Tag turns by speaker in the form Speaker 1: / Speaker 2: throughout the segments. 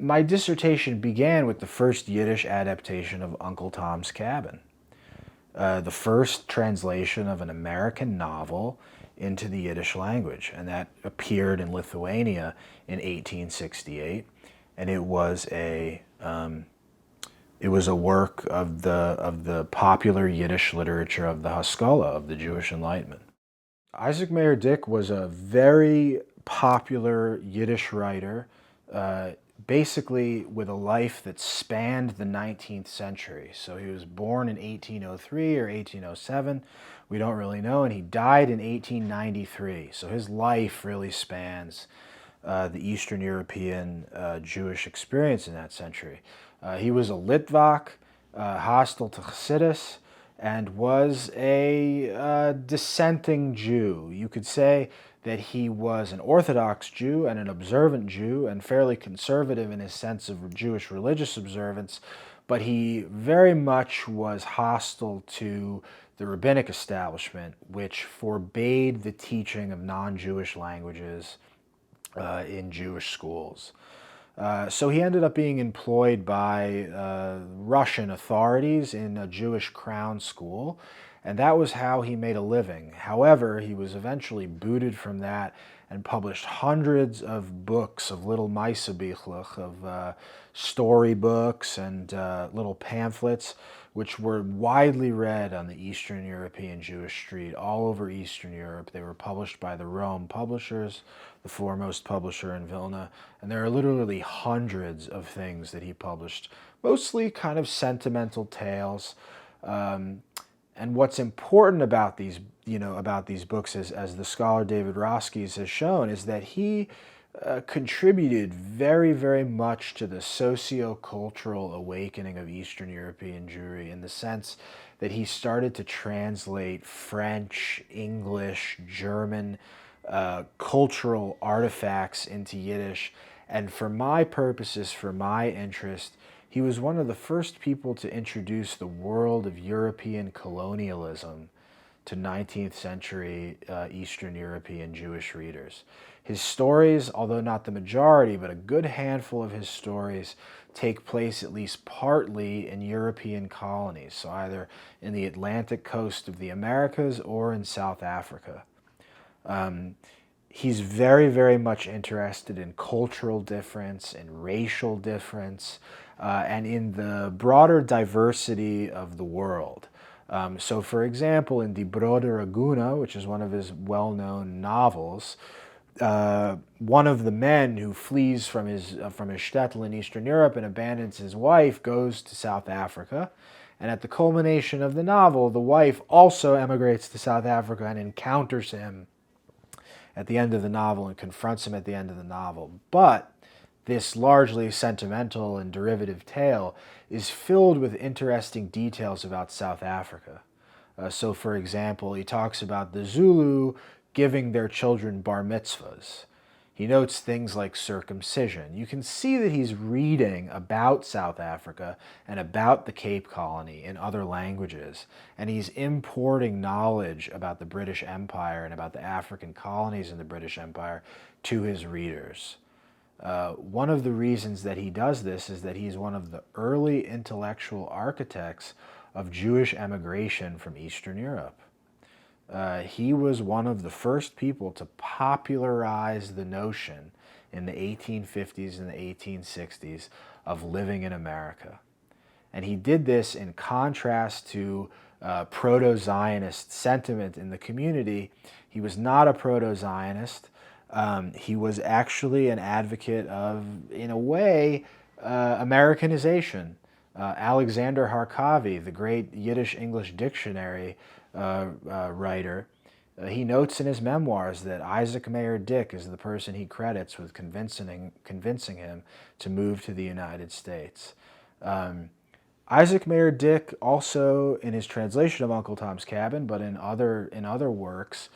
Speaker 1: My dissertation began with the first Yiddish adaptation of Uncle Tom's Cabin, the first translation of an American novel into the Yiddish language, and that appeared in Lithuania in 1868, and it was a work of the popular Yiddish literature of the Haskalah, of the Jewish Enlightenment. Ayzik Meyer Dik was a very popular Yiddish writer, uh, basically with a life that spanned the 19th century. So he was born in 1803 or 1807, we don't really know, and he died in 1893. So his life really spans the Eastern European Jewish experience in that century. He was a Litvak, hostile to Chassidus, and was a dissenting Jew. You could say that he was an Orthodox Jew and an observant Jew and fairly conservative in his sense of Jewish religious observance, but he very much was hostile to the rabbinic establishment, which forbade the teaching of non-Jewish languages in Jewish schools. So he ended up being employed by Russian authorities in a Jewish crown school, and that was how he made a living. However, he was eventually booted from that and published hundreds of books of little Maisebichlach, of storybooks and little pamphlets, which were widely read on the Eastern European Jewish street, all over Eastern Europe. They were published by the Rome publishers, the foremost publisher in Vilna, and there are literally hundreds of things that he published, mostly kind of sentimental tales. And what's important about these, about these books, as the scholar David Roskies has shown, is that he contributed very, very much to the socio-cultural awakening of Eastern European Jewry, in the sense that he started to translate French, English, German cultural artifacts into Yiddish. And for my purposes, for my interest, he was one of the first people to introduce the world of European colonialism to 19th century Eastern European Jewish readers. His stories, although not the majority, but a good handful of his stories, take place at least partly in European colonies, so either in the Atlantic coast of the Americas or in South Africa. He's very, very much interested in cultural difference, in racial difference, and in the broader diversity of the world. So, for example, in Die Brode Raguna, which is one of his well-known novels, one of the men who flees from his shtetl in Eastern Europe and abandons his wife goes to South Africa. And at the culmination of the novel, the wife also emigrates to South Africa and encounters him at the end of the novel and confronts him at the end of the novel. But this largely sentimental and derivative tale is filled with interesting details about South Africa. So, for example, he talks about the Zulu giving their children bar mitzvahs. He notes things like circumcision. You can see that he's reading about South Africa and about the Cape Colony in other languages, and he's importing knowledge about the British Empire and about the African colonies in the British Empire to his readers. One of the reasons that he does this is that he's one of the early intellectual architects of Jewish emigration from Eastern Europe. He was one of the first people to popularize the notion in the 1850s and the 1860s of living in America. And he did this in contrast to proto-Zionist sentiment in the community. He was not a proto-Zionist. He was actually an advocate of, in a way, Americanization. Alexander Harkavi, the great Yiddish-English dictionary writer, he notes in his memoirs that Ayzik Meyer Dik is the person he credits with convincing him to move to the United States. Ayzik Meyer Dik also, in his translation of Uncle Tom's Cabin, but in other works,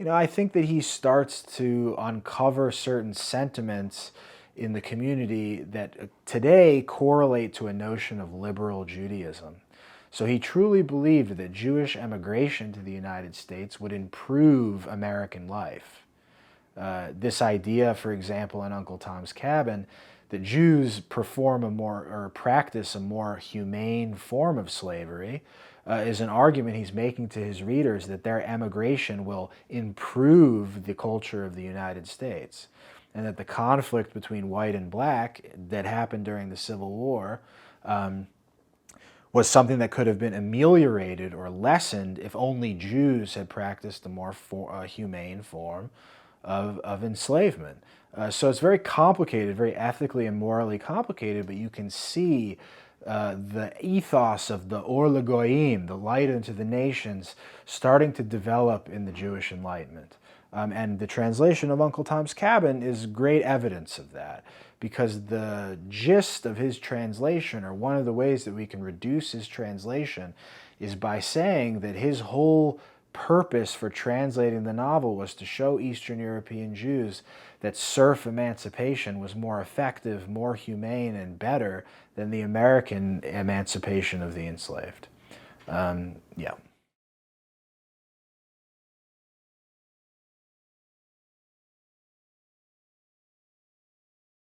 Speaker 1: I think that he starts to uncover certain sentiments in the community that today correlate to a notion of liberal Judaism. So he truly believed that Jewish emigration to the United States would improve American life. This idea, for example, in Uncle Tom's Cabin, that Jews perform a more, or practice a more humane form of slavery, is an argument he's making to his readers that their emigration will improve the culture of the United States, and that the conflict between white and black that happened during the Civil War was something that could have been ameliorated or lessened if only Jews had practiced a more humane form of enslavement. So it's very complicated, very ethically and morally complicated, but you can see the ethos of the Or LaGoyim, the light unto the nations, starting to develop in the Jewish Enlightenment. And the translation of Uncle Tom's Cabin is great evidence of that, because the gist of his translation, or one of the ways that we can reduce his translation, is by saying that his whole purpose for translating the novel was to show Eastern European Jews that serf emancipation was more effective, more humane, and better than the American emancipation of the enslaved. Yeah.